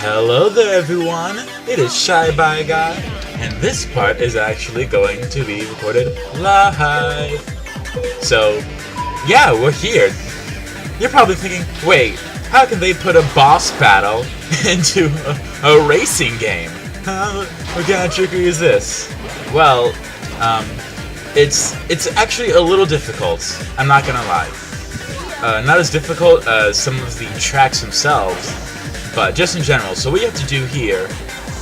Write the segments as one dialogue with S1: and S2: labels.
S1: Hello there everyone, it is Shy By Guy, and this part is actually going to be recorded live. So, yeah, we're here. You're probably thinking, wait, how can they put a boss battle into a racing game? What kind of trickery is this? Well, it's actually a little difficult, I'm not gonna lie. Not as difficult as some of the tracks themselves, but just in general. So what you have to do here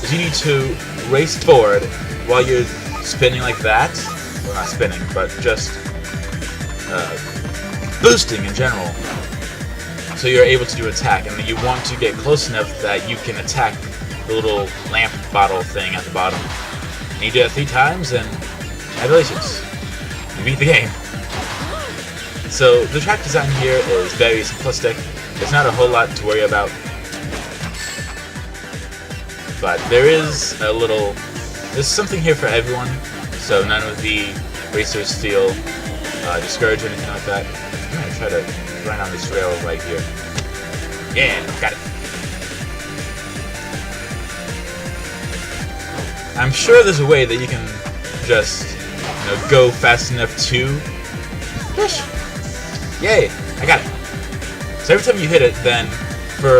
S1: is you need to race forward while you're spinning like that. Well, not spinning, but just boosting in general. So you're able to do attack, and then you want to get close enough that you can attack the little lamp bottle thing at the bottom. And you do that 3 times, and congratulations, you beat the game. So the track design here is very simplistic. There's not a whole lot to worry about. But there's something here for everyone, so none of the racers feel discouraged or anything like that. I'm gonna try to run on this rail right here. Yeah, got it. I'm sure there's a way that you can just, go fast enough to push. Yay, I got it. So every time you hit it, then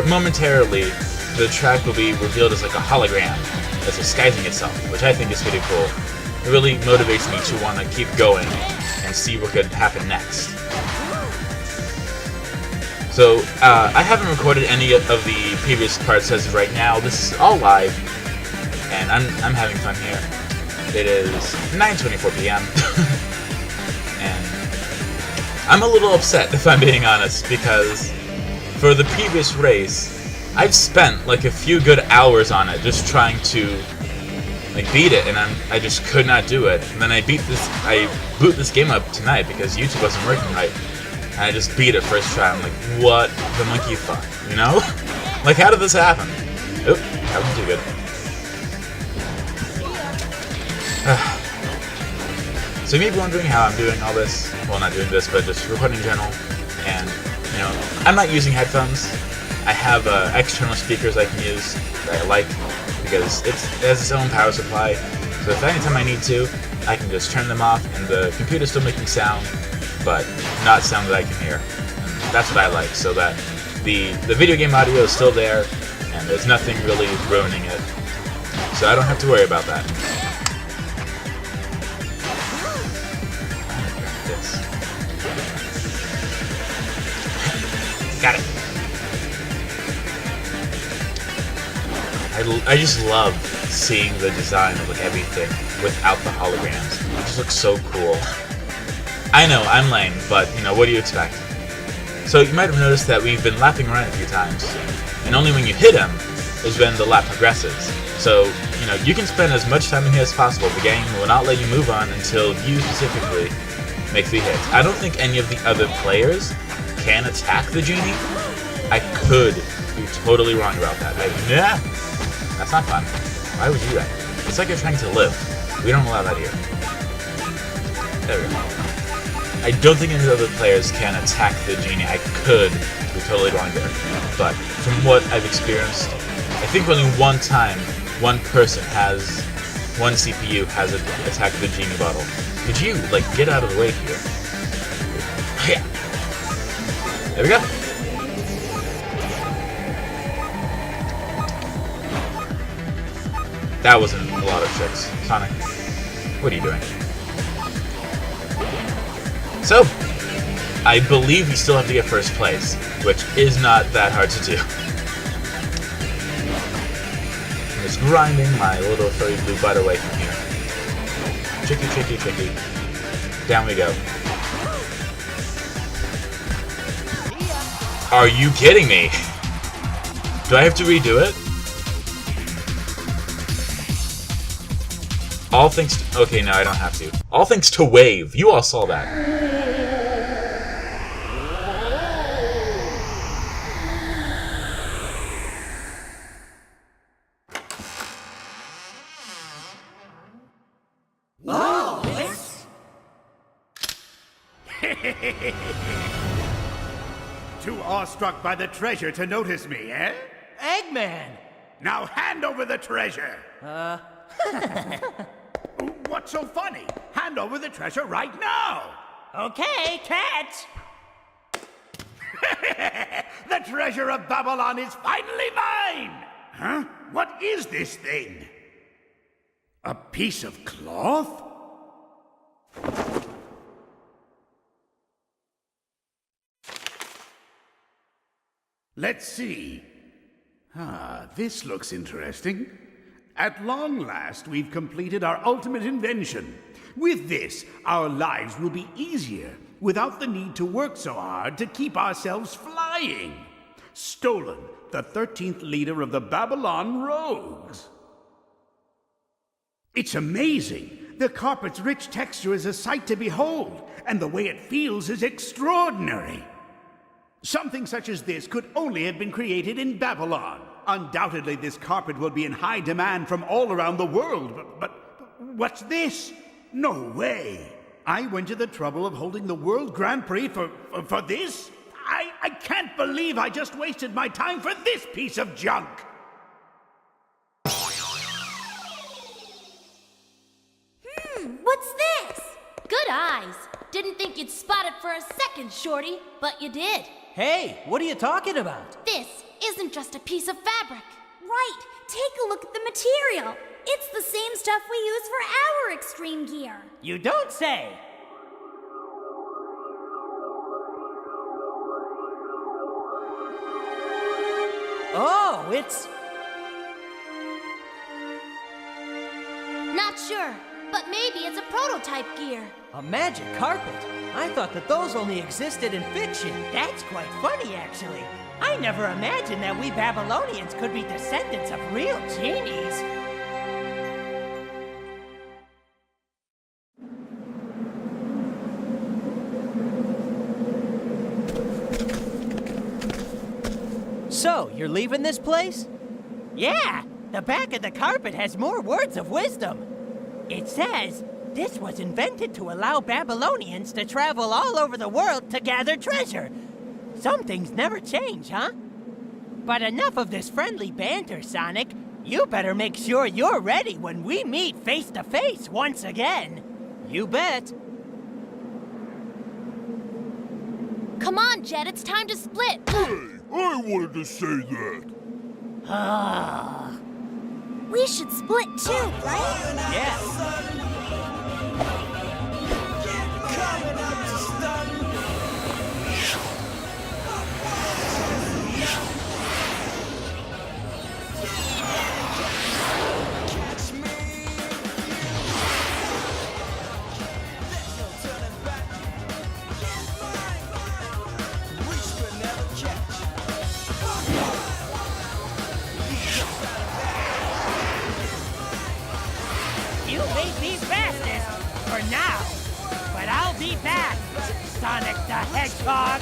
S1: momentarily, the track will be revealed as like a hologram that's disguising itself, which I think is pretty cool. It really motivates me to want to keep going and see what could happen next. So, I haven't recorded any of the previous parts as of right now. This is all live, and I'm having fun here. It is 9:24 p.m. and I'm a little upset, if I'm being honest, because for the previous race, I've spent like a few good hours on it just trying to beat it, and I just could not do it. And then I boot this game up tonight because YouTube wasn't working right, and I just beat it first try. I'm like, what the monkey fuck, Like, how did this happen? Oop, that wasn't too good. So you may be wondering how I'm doing all this. Well, not doing this, but just recording in general. And, I'm not using headphones. I have external speakers I can use that I like because it has its own power supply. So if anytime I need to, I can just turn them off and the computer's still making sound, but not sound that I can hear. And that's what I like, so that the video game audio is still there and there's nothing really ruining it. So I don't have to worry about that. Got it. I just love seeing the design of everything without the holograms. It just looks so cool. I know, I'm lame, but what do you expect? So you might have noticed that we've been lapping around a few times, and only when you hit him is when the lap progresses. So, you can spend as much time in here as possible. The game will not let you move on until you specifically make 3 hits. I don't think any of the other players can attack the genie. I could be totally wrong about that. That's not fun. Why would you do that? It's like you're trying to live. We don't allow that here. There we go. I don't think any of the other players can attack the genie. I could be totally wrong there. But from what I've experienced, I think only one time one CPU has attacked the genie bottle. Could you, get out of the way here? Yeah. There we go. That wasn't a lot of tricks. Sonic, what are you doing? So, I believe we still have to get first place, which is not that hard to do. I'm just grinding my little furry blue butt away from here. Tricky, tricky, tricky. Down we go. Are you kidding me? Do I have to redo it? All thanks to... Okay, no, I don't have to. All thanks to Wave. You all saw that.
S2: Oh! Too awestruck by the treasure to notice me, eh?
S3: Eggman!
S2: Now hand over the treasure! What's so funny? Hand over the treasure right now!
S3: Okay, catch!
S2: The treasure of Babylon is finally mine! Huh? What is this thing? A piece of cloth? Let's see. This looks interesting. At long last, we've completed our ultimate invention. With this, our lives will be easier, without the need to work so hard to keep ourselves flying. Stolen, the 13th leader of the Babylon Rogues. It's amazing. The carpet's rich texture is a sight to behold, and the way it feels is extraordinary. Something such as this could only have been created in Babylon. Undoubtedly, this carpet will be in high demand from all around the world, but what's this? No way! I went to the trouble of holding the World Grand Prix for this? I can't believe I just wasted my time for this piece of junk!
S4: What's this? Good eyes. Didn't think you'd spot it for a second, Shorty, but you did.
S3: Hey, what are you talking about?
S4: This isn't just a piece of fabric.
S5: Right, take a look at the material. It's the same stuff we use for our extreme gear.
S3: You don't say! Oh, it's...
S4: Not sure, but maybe it's a prototype gear.
S3: a magic carpet. I thought that those only existed in fiction. That's quite funny, actually. I never imagined that we Babylonians could be descendants of real genies. So, you're leaving this place? Yeah! The back of the carpet has more words of wisdom. It says, this was invented to allow Babylonians to travel all over the world to gather treasure. Some things never change, huh? But enough of this friendly banter, Sonic. You better make sure you're ready when we meet face to face once again. You bet.
S4: Come on, Jet, it's time to split.
S6: Hey, I wanted to say that.
S5: We should split too, right?
S3: Yeah. You may be fastest for now, but I'll be back, Sonic the Hedgehog.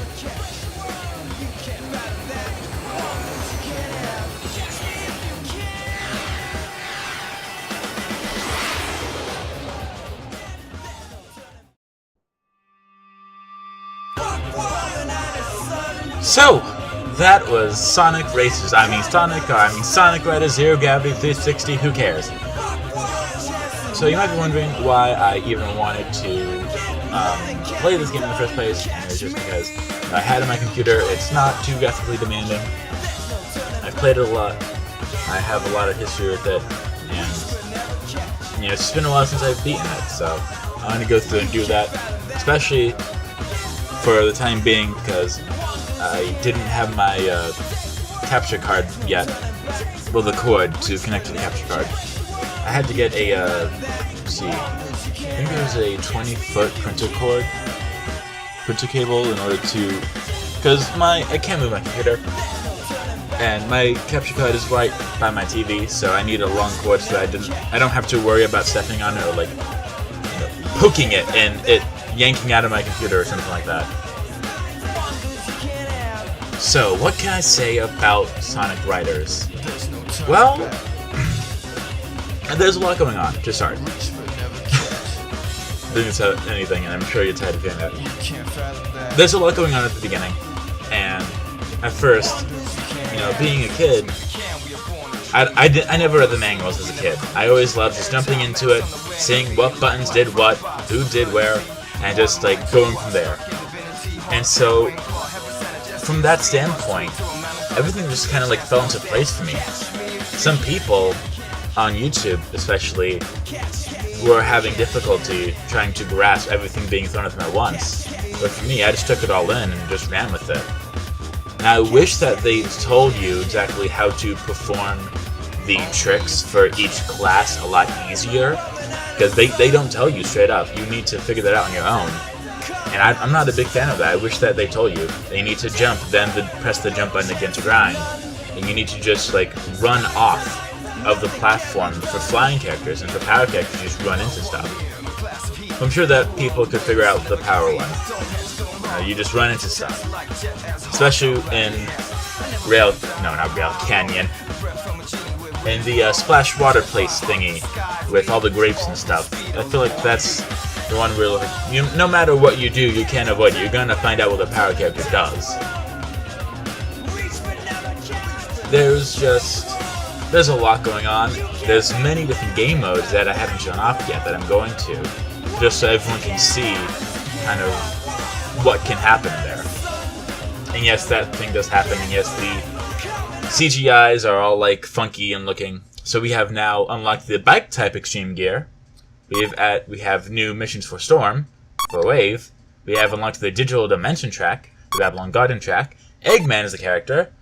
S1: So, that was Sonic Racers. Sonic Rider Zero Gravity 360, who cares? So you might be wondering why I even wanted to play this game in the first place, and it's just because I had it on my computer. It's not too graphically demanding. I've played it a lot. I have a lot of history with it, and it's just been a while since I've beaten it, so I'm going to go through and do that, especially for the time being, because I didn't have my capture card yet, well, the cord to connect to the capture card. I had to get a, let's see, I think it was a 20-foot printer cable in order to, because I can't move my computer, and my capture card is right by my TV, so I need a long cord so that I don't have to worry about stepping on it or poking it and it yanking out of my computer or something like that. So, what can I say about Sonic Riders? Well, there's a lot going on to start. Didn't say anything, and I'm sure you're tired of hearing that. There's a lot going on at the beginning, and at first, being a kid, I never read the manuals as a kid. I always loved just jumping into it, seeing what buttons did what, who did where, and just like going from there. And so, from that standpoint, everything just kind of like fell into place for me. Some people on YouTube, especially, were having difficulty trying to grasp everything being thrown at them at once. But for me, I just took it all in and just ran with it. And I wish that they told you exactly how to perform the tricks for each class a lot easier, because they don't tell you straight up. You need to figure that out on your own. And I'm not a big fan of that. I wish that they told you. They need to jump, then press the jump button again to grind. And you need to just like run off of the platform for flying characters, and for power characters you just run into stuff. I'm sure that people could figure out the power one. You just run into stuff. Especially in Canyon. In the splash water place thingy with all the grapes and stuff. I feel like that's the one where like, no matter what you do, you can't avoid it. You're gonna find out what the power character does. There's a lot going on. There's many different game modes that I haven't shown off yet that I'm going to, just so everyone can see kind of what can happen there. And yes, that thing does happen, and yes, the CGIs are all like funky and looking. So we have now unlocked the bike type extreme gear. We have new missions for Storm, for Wave. We have unlocked the Digital Dimension track, the Babylon Garden track. Eggman is the character.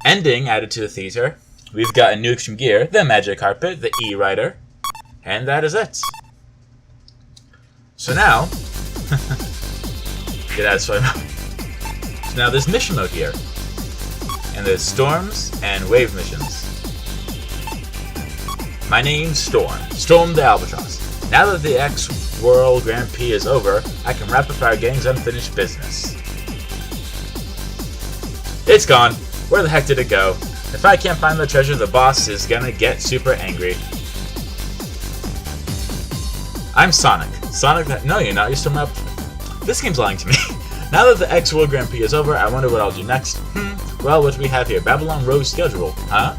S1: Ending added to the theater. We've got a new extreme gear, the Magic Carpet, the E-Rider, and that is it. So now, get out of story mode. So now there's mission mode here, and there's Storms and Wave missions. My name's Storm the Albatross. Now that the X World Grand Prix is over, I can wrap up our gang's unfinished business. It's gone. Where the heck did it go? If I can't find the treasure, the boss is gonna get super angry. I'm Sonic. No, you're not. You're still up. This game's lying to me. Now that the X World Grand Prix is over, I wonder what I'll do next. Well, what do we have here? Babylon Rogue schedule, huh?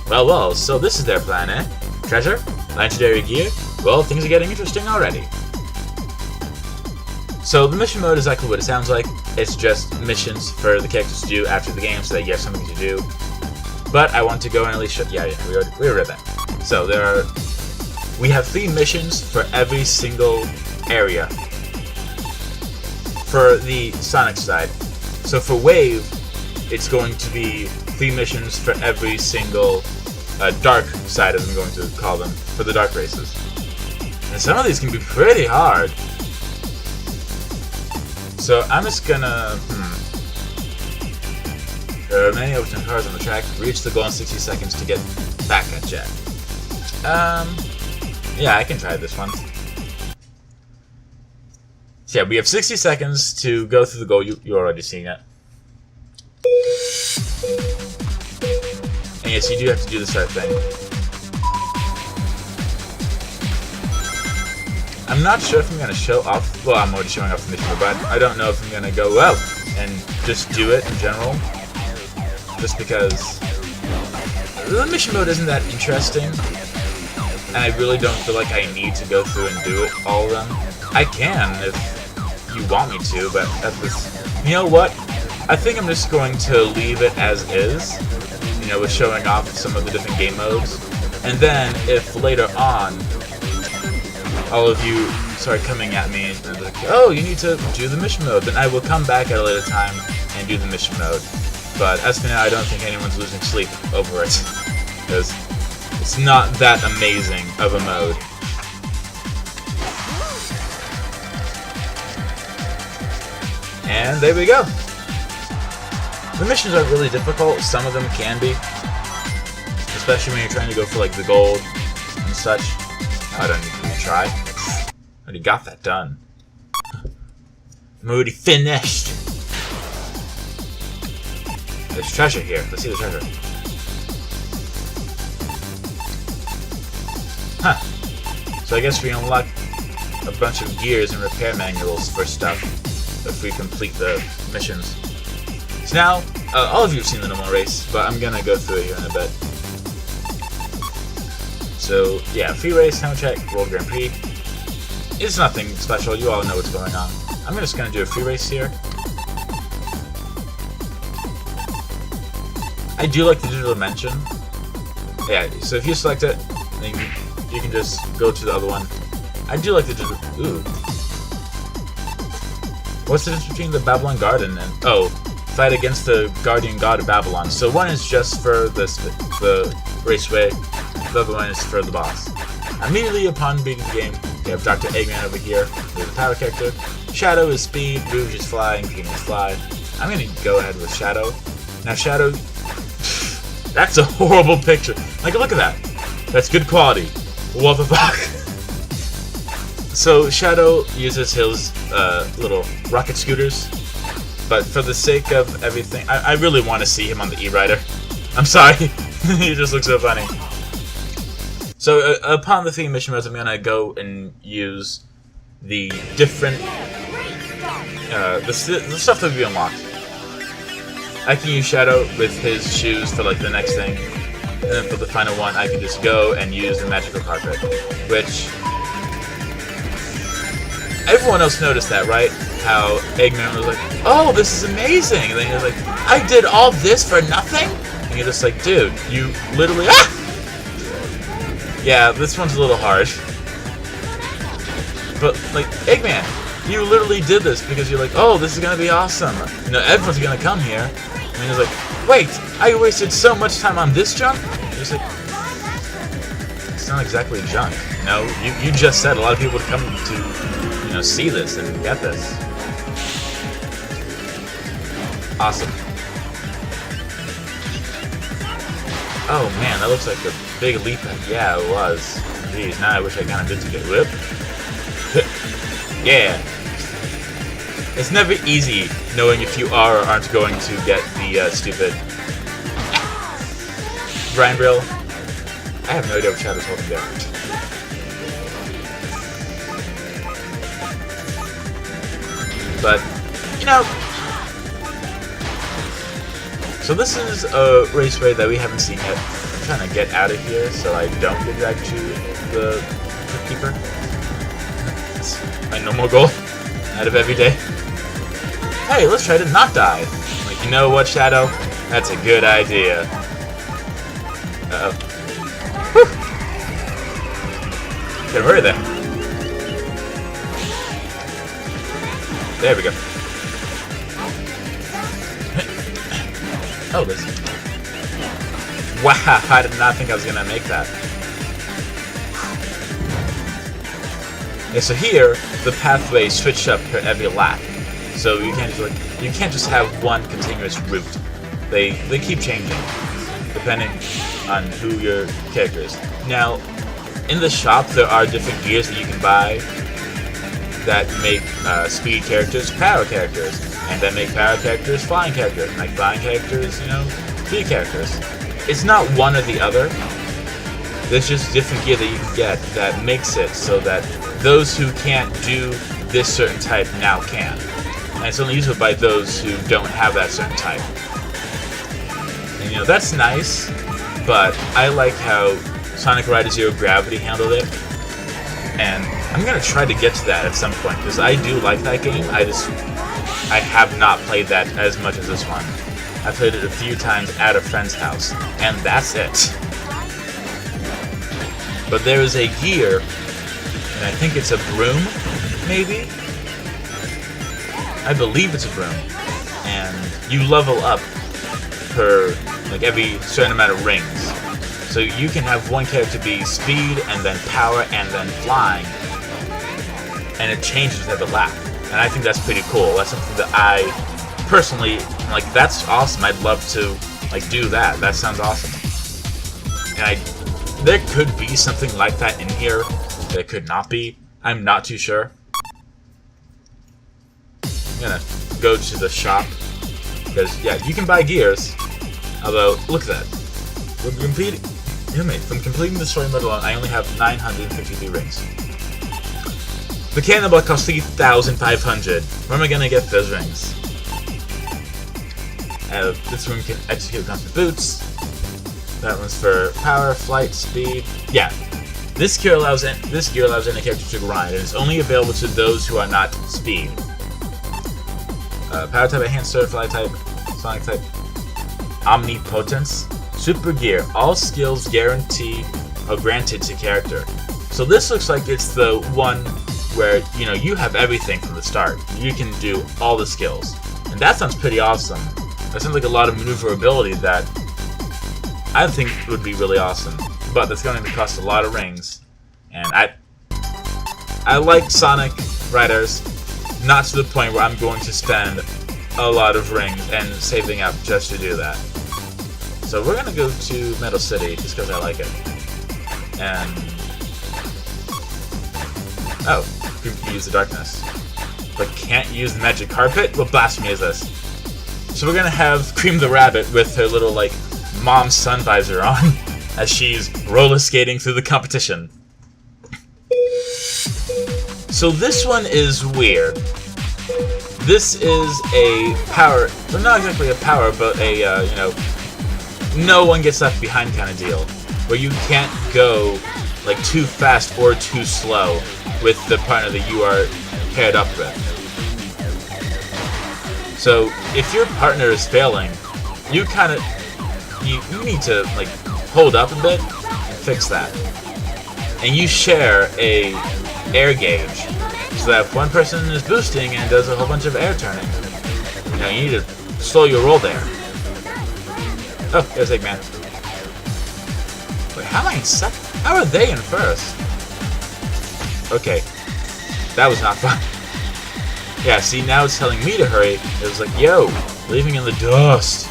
S1: Well, so this is their plan, eh? Treasure? Legendary gear? Well, things are getting interesting already. So the mission mode is exactly what it sounds like. It's just missions for the characters to do after the game so that you have something to do. But I want to go and at least show... Yeah, we already read that. So we have 3 missions for every single area for the Sonic side. So for Wave, it's going to be 3 missions for every single dark side, as I'm going to call them, for the dark races. And some of these can be pretty hard. So I'm just gonna... There are many open cars on the track. Reach the goal in 60 seconds to get back at Jet. Yeah, I can try this one. So yeah, we have 60 seconds to go through the goal. You're already seeing it. And yes, you do have to do the start thing. I'm not sure if I'm going to show off... Well, I'm already showing off the mission, but I don't know if I'm going to go out and just do it in general. Just because the mission mode isn't that interesting. And I really don't feel like I need to go through and do it, all of them. I can if you want me to, but at this... You know what? I think I'm just going to leave it as is. You know, with showing off some of the different game modes. And then, if later on, all of you start coming at me and be like, oh, you need to do the mission mode, then I will come back at a later time and do the mission mode. But as for now, I don't think anyone's losing sleep over it. Because it's not that amazing of a mode. And there we go. The missions aren't really difficult. Some of them can be. Especially when you're trying to go for like the gold and such. I don't need to retry. I already got that done. I'm already finished. There's treasure here. Let's see the treasure. Huh. So I guess we unlock a bunch of gears and repair manuals for stuff if we complete the missions. So now, all of you have seen the normal race, but I'm gonna go through it here in a bit. So yeah, free race, time check, World Grand Prix. It's nothing special. You all know what's going on. I'm just gonna do a free race here. I do like the digital dimension. Yeah, so if you select it, then you can just go to the other one. I do like the digital. Ooh. What's the difference between the Babylon Garden and fight against the Guardian God of Babylon? So one is just for the raceway, the other one is for the boss. Immediately upon beating the game, we have Dr. Eggman over here, who's a power character. Shadow is speed, Rouge is fly, and Green is fly. I'm gonna go ahead with Shadow. Now Shadow, that's a horrible picture. Like, look at that. That's good quality. What the fuck? So Shadow uses his little rocket scooters, but for the sake of everything, I really want to see him on the E-Rider. I'm sorry, he just looks so funny. So upon the 3 mission modes, I'm gonna go and use the different the stuff that we unlocked. I can use Shadow with his shoes for like the next thing, and then for the final one, I can just go and use the magical carpet, which. Everyone else noticed that, right? How Eggman was like, "Oh, this is amazing!" And then he was like, "I did all this for nothing?" And you're just like, "Dude, you literally Yeah, this one's a little harsh. But like, Eggman, you literally did this because you're like, "Oh, this is gonna be awesome. You know, everyone's gonna come here." And he's like, "Wait, I wasted so much time on this junk?" You're just like, it's not exactly junk. No, you just said a lot of people would come to see this and get this. Awesome. Oh man, that looks like a big leap. Yeah, it was. Jeez, now I wish I kind of did to get whipped. Yeah. It's never easy knowing if you are or aren't going to get the stupid Brian Brill. I have no idea what Shadow's holding there. But, so this is a raceway that we haven't seen yet. I'm trying to get out of here so I don't get dragged to the Crypt Keeper. It's my normal goal out of every day. Hey, let's try to not die. Like, you know what, Shadow? That's a good idea. Uh-oh. Whew. Get hurry there. There we go. Oh, this. Wow, I did not think I was gonna make that. Yeah, so here the pathways switch up for every lap, so you can't just have one continuous route. They keep changing depending on who your character is. Now, in the shop there are different gears that you can buy that make speed characters power characters, and that make power characters flying characters, and make flying characters, speed characters. It's not one or the other. There's just different gear that you can get that makes it so that those who can't do this certain type now can. And it's only useful by those who don't have that certain type. And that's nice, but I like how Sonic Rider Zero Gravity handled it. And I'm gonna try to get to that at some point, because I do like that game. I have not played that as much as this one. I played it a few times at a friend's house, and that's it. But there is a gear, and I think it's a broom, maybe? I believe it's a broom. And you level up per, every certain amount of rings. So you can have one character be speed, and then power, and then flying. And it changes with every lap. And I think that's pretty cool. That's something that I personally, that's awesome. I'd love to, do that. That sounds awesome. And there could be something like that in here. There could not be. I'm not too sure. I'm gonna go to the shop. Because, yeah, you can buy gears. Although, look at that. From completing the story mode alone, I only have 953 rings. The cannonball costs 3,500. Where am I gonna get those rings? This room can execute constant boots. That one's for power, flight, speed. Yeah. This gear allows any character to grind, and it's only available to those who are not speed. Power type, enhancer, fly type, sonic type, omnipotence, super gear. All skills guaranteed or granted to character. So this looks like it's the one where you have everything from the start. You can do all the skills, and that sounds pretty awesome. That sounds like a lot of maneuverability that I think would be really awesome. But that's going to cost a lot of rings, and I like Sonic Riders. Not to the point where I'm going to spend a lot of rings and saving up just to do that. So we're gonna go to Metal City just because I like it. And oh, you can use the darkness, but can't use the magic carpet? What blasphemy is this? So we're gonna have Cream the Rabbit with her little like mom sun visor on as she's roller skating through the competition. So this one is weird. This is a power, well, not exactly a power, but a, no one gets left behind kind of deal, where you can't go, like, too fast or too slow with the partner that you are paired up with. So, if your partner is failing, you kind of, you need to, like, hold up a bit and fix that. And you share a air gauge, so that if one person is boosting and does a whole bunch of air turning, you need to slow your roll there. Oh, there's Eggman. Wait, how am I in second? How are they in first? Okay, that was not fun. Yeah, see, now it's telling me to hurry. It was like, yo, leaving in the dust.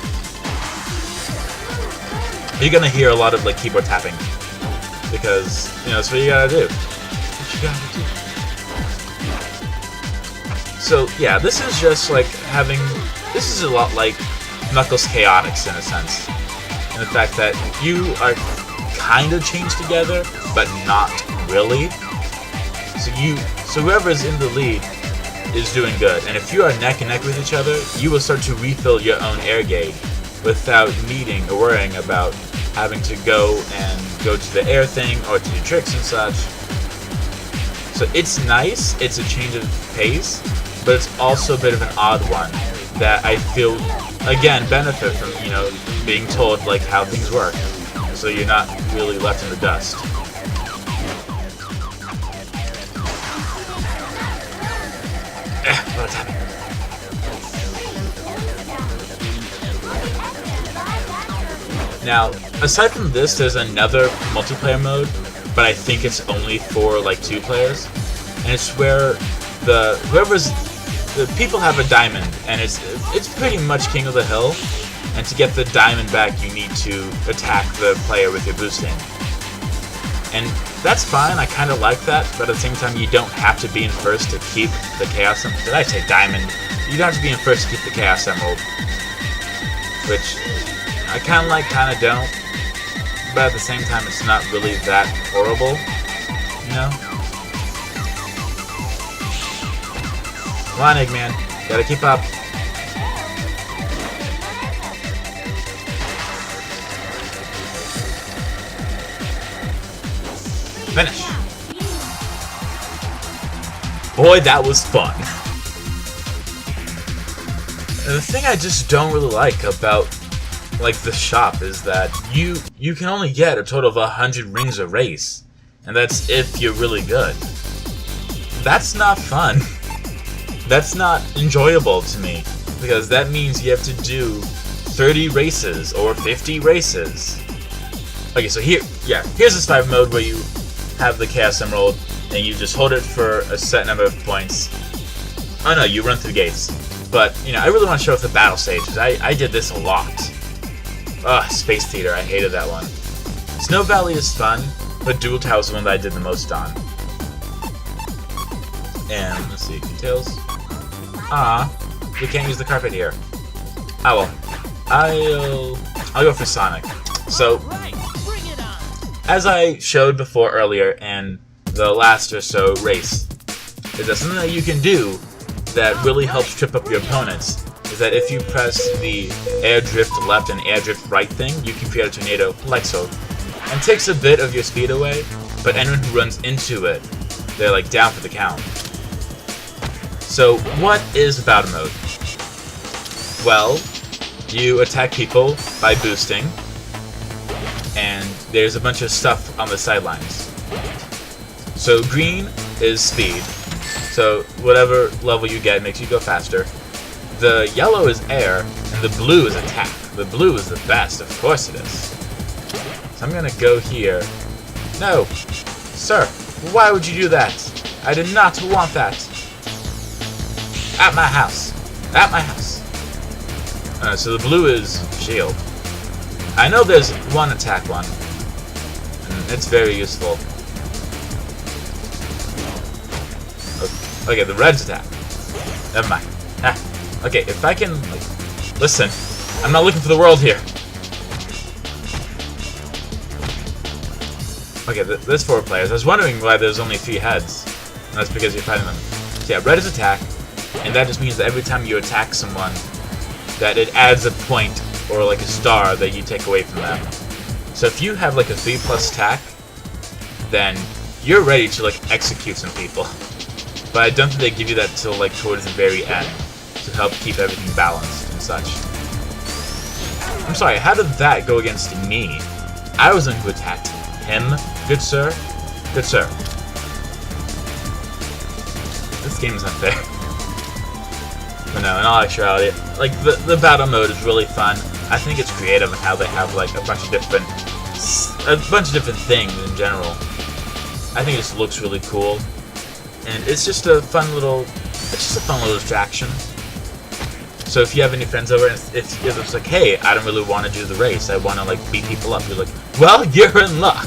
S1: You're gonna hear a lot of like keyboard tapping, because that's what you gotta do. What you gotta do. So yeah, this is just like this is a lot like Knuckles Chaotix in a sense, in the fact that you are kind of chained together, but not really. So whoever's in the lead is doing good, and if you are neck and neck with each other, you will start to refill your own air gauge without needing or worrying about having to go to the air thing or to do tricks and such. So it's nice, it's a change of pace, but it's also a bit of an odd one that I feel, again, benefit from, being told, like, how things work, so you're not really left in the dust. What's happening? Now, aside from this, there's another multiplayer mode, but I think it's only for, like, 2 players, and it's where the people have a diamond, and it's pretty much King of the Hill, and to get the diamond back you need to attack the player with your boosting. And that's fine, I kind of like that, but at the same time you don't have to be in first to keep the Chaos Emerald. Did I say diamond? You don't have to be in first to keep the Chaos Emerald. Which, I kind of like, kind of don't, but at the same time it's not really that horrible, Come on, Eggman. Gotta keep up. Finish. Boy, that was fun. And the thing I just don't really like about, like, the shop is that you can only get a total of 100 rings a race. And that's if you're really good. That's not fun. That's not enjoyable to me, because that means you have to do 30 races or 50 races. Okay, so here's this type of mode where you have the Chaos Emerald and you just hold it for a set number of points. Oh no, you run through gates. But, I really want to show off the battle stage, because I did this a lot. Ugh, Space Theater, I hated that one. Snow Valley is fun, but Dual Tower is the one that I did the most on. And, let's see, details. We can't use the carpet here. Oh well. I'll go for Sonic. So, as I showed before earlier in the last or so race, is that something that you can do that really helps trip up your opponents is that if you press the air drift left and air drift right thing, you can create a tornado like so. And takes a bit of your speed away, but anyone who runs into it, they're like down for the count. So what is battle mode? Well, you attack people by boosting, and there's a bunch of stuff on the sidelines. So green is speed, so whatever level you get makes you go faster. The yellow is air, and the blue is attack. The blue is the best, of course it is. So I'm gonna go here. No! Sir, why would you do that? I did not want that. At my house. At my house. So the blue is shield. I know there's one attack one, and it's very useful. Okay, the red's attack. Never mind. Okay, if I can, like, listen, I'm not looking for the world here. Okay, there's 4 players. I was wondering why there's only 3 heads. And that's because you're fighting them. So yeah, red is attack, and that just means that every time you attack someone, that it adds a point or like a star that you take away from them. So if you have like a 3+ attack, then you're ready to like execute some people. But I don't think they give you that till like towards the very end to help keep everything balanced and such. I'm sorry, how did that go against me? I was the one who attacked him, good sir. Good sir. This game is unfair. But no, in all actuality, like the battle mode is really fun. I think it's creative in how they have like a bunch of different things in general. I think it just looks really cool, and it's just a fun little distraction. So if you have any friends over and it's like, hey, I don't really want to do the race, I want to like beat people up, you're like, well, you're in luck.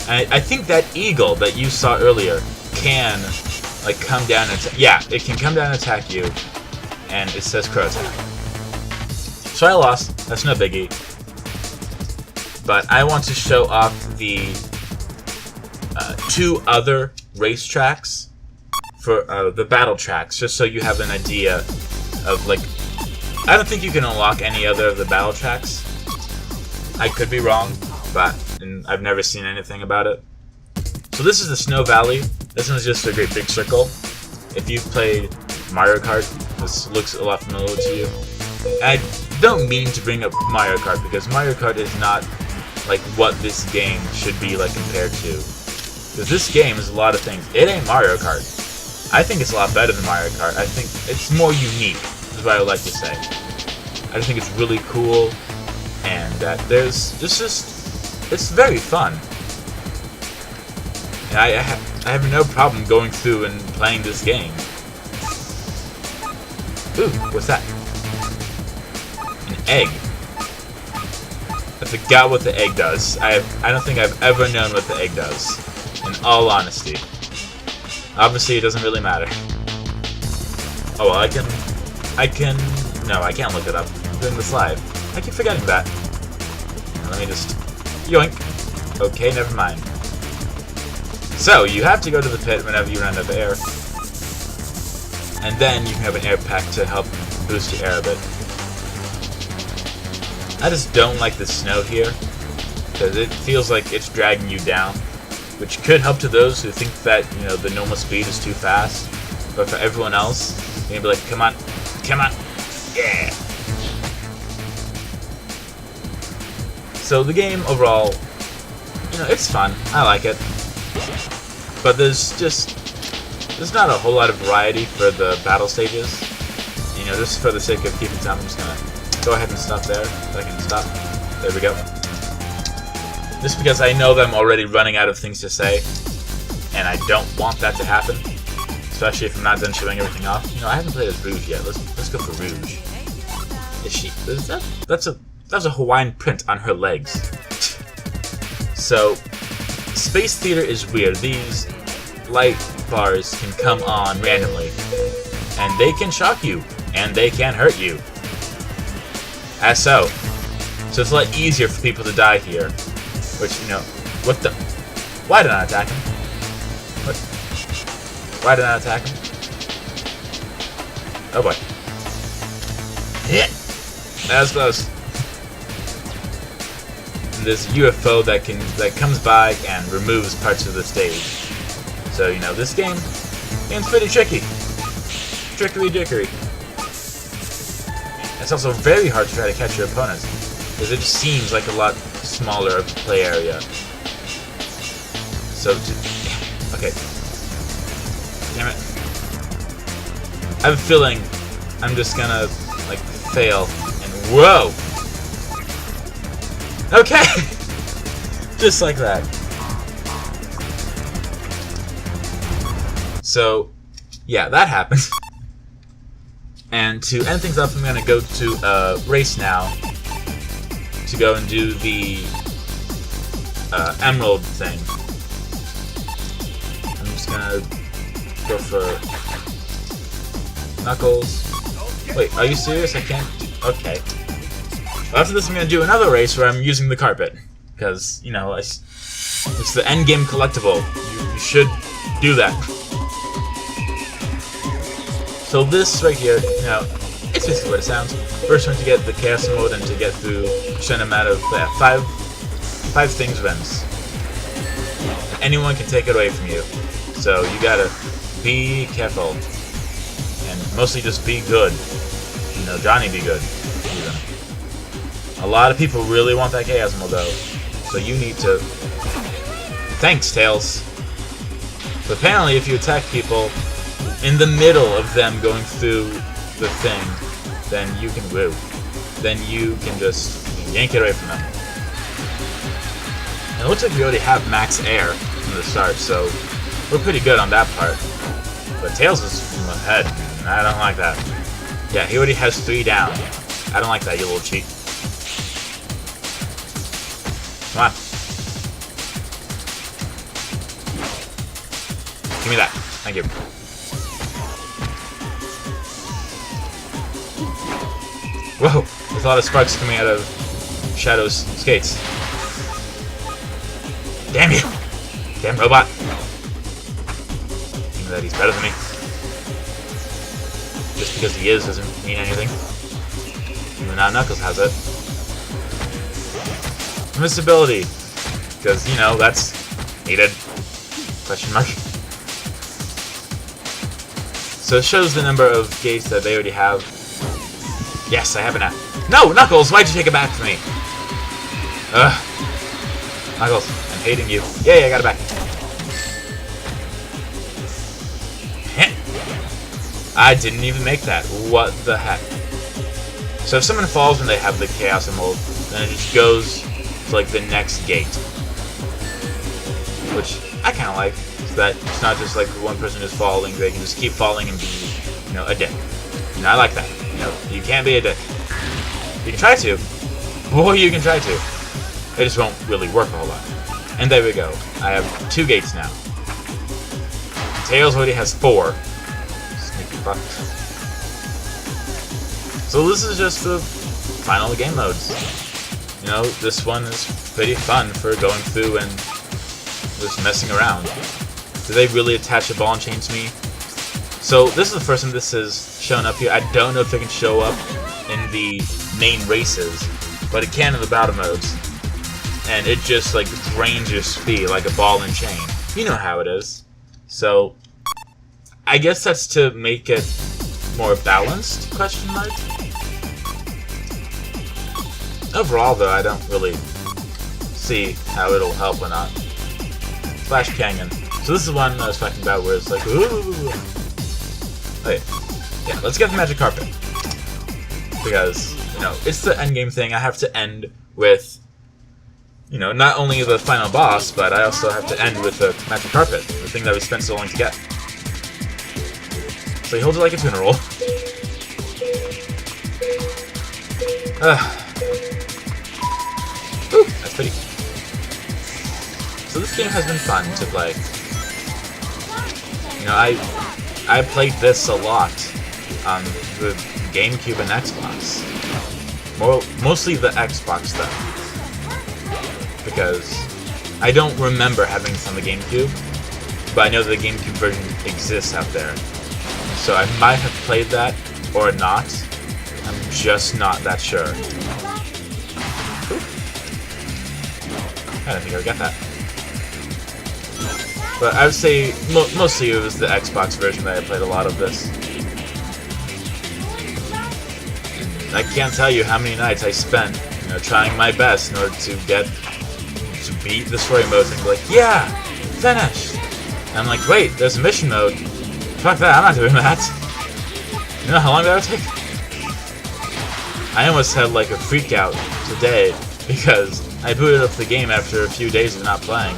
S1: And I think that eagle that you saw earlier can like come down and yeah, it can come down and attack you, and it says crow attack. So I lost, that's no biggie. But I want to show off the 2 other race tracks for the battle tracks, just so you have an idea of like, I don't think you can unlock any other of the battle tracks. I could be wrong, but I've never seen anything about it. So this is the Snow Valley. This one's just a great big circle. If you've played Mario Kart, this looks a lot familiar to you. I don't mean to bring up Mario Kart because Mario Kart is not like what this game should be like compared to. Because this game is a lot of things. It ain't Mario Kart. I think it's a lot better than Mario Kart. I think it's more unique, is what I would like to say. I just think it's really cool, and that it's very fun. And I have no problem going through and playing this game. Ooh, what's that? An egg. I forgot what the egg does. I don't think I've ever known what the egg does, in all honesty. Obviously, it doesn't really matter. Oh, well, I can't look it up. I'm doing this live. I keep forgetting that. Let me just... yoink. Okay, never mind. So, you have to go to the pit whenever you run out of air. And then you can have an air pack to help boost your air a bit. I just don't like the snow here, because it feels like it's dragging you down, which could help to those who think that, you know, the normal speed is too fast. But for everyone else, you're gonna be like, come on, come on, yeah! So the game overall, you know, it's fun. I like it. But there's not a whole lot of variety for the battle stages. You know, just for the sake of keeping time, I'm just gonna go ahead and stop there. If I can stop. There we go. Just because I know that I'm already running out of things to say, and I don't want that to happen. Especially if I'm not done showing everything off. You know, I haven't played as Rouge yet. Let's go for Rouge. Is she? That's a Hawaiian print on her legs. So, Space Theater is weird. These light bars can come on randomly, and they can shock you, and they can hurt you. As so. So it's a lot easier for people to die here. Which, you know, what the... Why did I attack him? What? Why did I attack him? Oh boy. Hit! That was close. And this UFO that comes by and removes parts of the stage. So, you know, this game's pretty tricky. Trickery dickery. It's also very hard to try to catch your opponents, because it just seems like a lot smaller of a play area. So, okay. Damn it. I have a feeling I'm just gonna, like, fail. And whoa! Okay! Just like that. So, yeah, that happened. And to end things up, I'm gonna go to a race now to go and do the emerald thing. I'm just gonna go for Knuckles. Wait, are you serious? I can't do... Okay. Well, after this, I'm gonna do another race where I'm using the carpet. Because, you know, it's the endgame collectible. You should do that. So this right here, you know, it's basically what it sounds. First one to get the Chaos Mode and to get through a certain amount of five things wins. Anyone can take it away from you. So you gotta be careful. And mostly just be good. You know, Johnny be good. Even. A lot of people really want that Chaos Mode though. So you need to... Thanks, Tails. But apparently if you attack people in the middle of them going through the thing, then you can woo. Then you can just yank it away from them. And it looks like we already have max air from the start, so we're pretty good on that part. But Tails is from ahead, and I don't like that. Yeah, he already has 3 down. I don't like that, you little cheat. Come on. Give me that. Thank you. Whoa! With a lot of sparks coming out of Shadow's skates. Damn you! Damn robot! Even that he's better than me. Just because he is doesn't mean anything. Even now Knuckles has it. Invincibility! Because, you know, that's needed. Question mark. So it shows the number of gates that they already have. Yes, I have an app. No, Knuckles! Why'd you take it back from me? Ugh. Knuckles, I'm hating you. Yay, I got it back. I didn't even make that. What the heck? So if someone falls when they have the Chaos Emerald, then it just goes to, like, the next gate. Which I kind of like. So that it's not just, like, one person is falling. They can just keep falling and be, you know, a dick. You know, I like that. You know, you can't be a dick. You can try to. Boy, you can try to. It just won't really work a whole lot. And there we go. I have 2 gates now. Tails already has 4. Sneaky fuck. So this is just the final game modes. You know, this one is pretty fun for going through and just messing around. Do they really attach a ball and chain to me? So this is the first time this has shown up here. I don't know if it can show up in the main races, but it can in the battle modes. And it just, like, drains your speed like a ball and chain. You know how it is. So I guess that's to make it more balanced, question mark? Overall, though, I don't really see how it'll help or not. Flash Canyon. So this is one I was talking about where it's like, ooh. Okay, yeah, let's get the magic carpet. Because, you know, it's the endgame thing. I have to end with, you know, not only the final boss, but I also have to end with the magic carpet, the thing that we spent so long to get. So he holds it like a tuna roll. Ooh, that's pretty. So this game has been fun to play. You know, I played this a lot on the GameCube and Xbox. Mostly the Xbox though, because I don't remember having this on the GameCube, but I know the GameCube version exists out there. So I might have played that or not, I'm just not that sure. I don't think I got that. But I would say mostly it was the Xbox version that I played a lot of this. I can't tell you how many nights I spent, trying my best in order to beat the story modes and be like, yeah, finished. And I'm like, wait, there's a mission mode. Fuck that, I'm not doing that. You know how long that would take? I almost had like a freak out today because I booted up the game after a few days of not playing.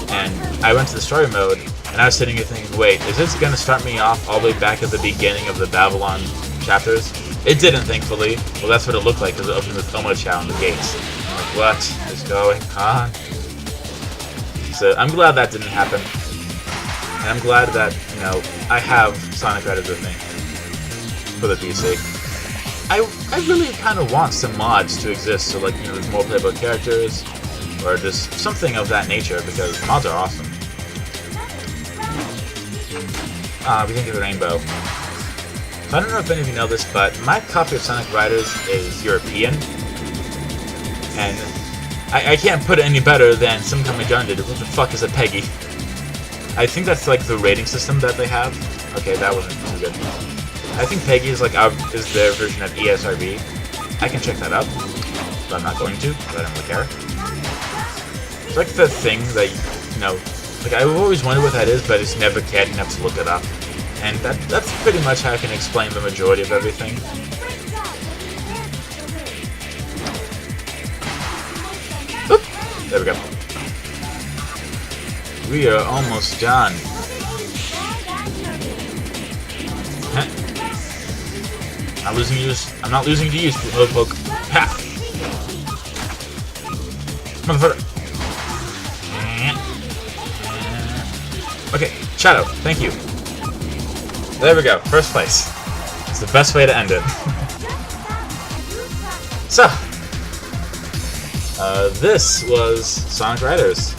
S1: And I went to the story mode, and I was sitting here thinking, wait, is this going to start me off all the way back at the beginning of the Babylon chapters? It didn't, thankfully. Well, that's what it looked like, because it opened with Omochao on the gates. I'm like, what is going on? So I'm glad that didn't happen. And I'm glad that, I have Sonic Riders with me for the PC. I really kind of want some mods to exist, so like, there's more playable characters, or just something of that nature, because mods are awesome. We didn't get the rainbow. I don't know if any of you know this, but my copy of Sonic Riders is European, and I can't put it any better than Some Come John did. What the fuck is a PEGI? I think that's like the rating system that they have. Okay, that wasn't too good. I think PEGI is is their version of ESRB. I can check that out, but I'm not going to, because I don't really care. It's like the thing that, like I've always wondered what that is, but I just never cared enough to look it up. And that's pretty much how I can explain the majority of everything. Oop, there we go. We are almost done. I'm not losing to you, Slowpoke. Ha! Motherfucker. Okay, Shadow, thank you. There we go, first place. It's the best way to end it. So, this was Sonic Riders.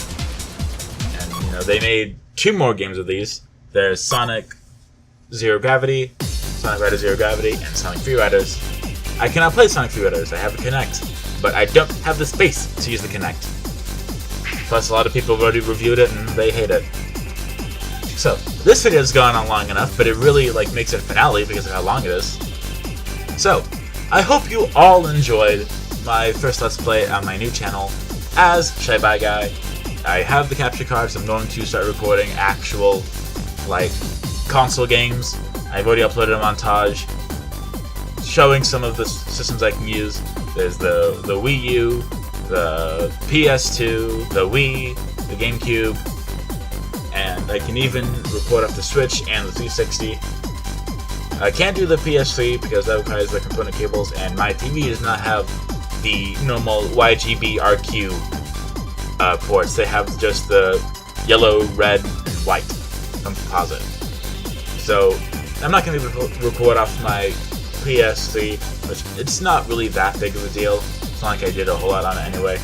S1: And, they made 2 more games of these. There's Sonic Zero Gravity, Sonic Riders Zero Gravity, and Sonic Free Riders. I cannot play Sonic Free Riders, I have a Kinect, but I don't have the space to use the Kinect. Plus, a lot of people have already reviewed it and they hate it. So, this video has gone on long enough, but it really makes it a finale because of how long it is. So, I hope you all enjoyed my first Let's Play on my new channel as Shy Bye Guy. I have the capture cards. I'm going to start recording actual, console games. I've already uploaded a montage showing some of the systems I can use. There's the Wii U, the PS2, the Wii, the GameCube, and I can even record off the Switch and the 360. I can't do the PS3 because that requires the component cables, and my TV does not have the normal YGB RQ ports. They have just the yellow, red, and white composite. So I'm not going to record off my PS3, which it's not really that big of a deal. It's not like I did a whole lot on it anyway.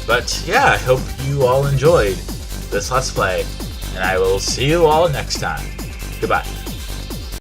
S1: But yeah, I hope you all enjoyed this Let's Play, and I will see you all next time. Goodbye.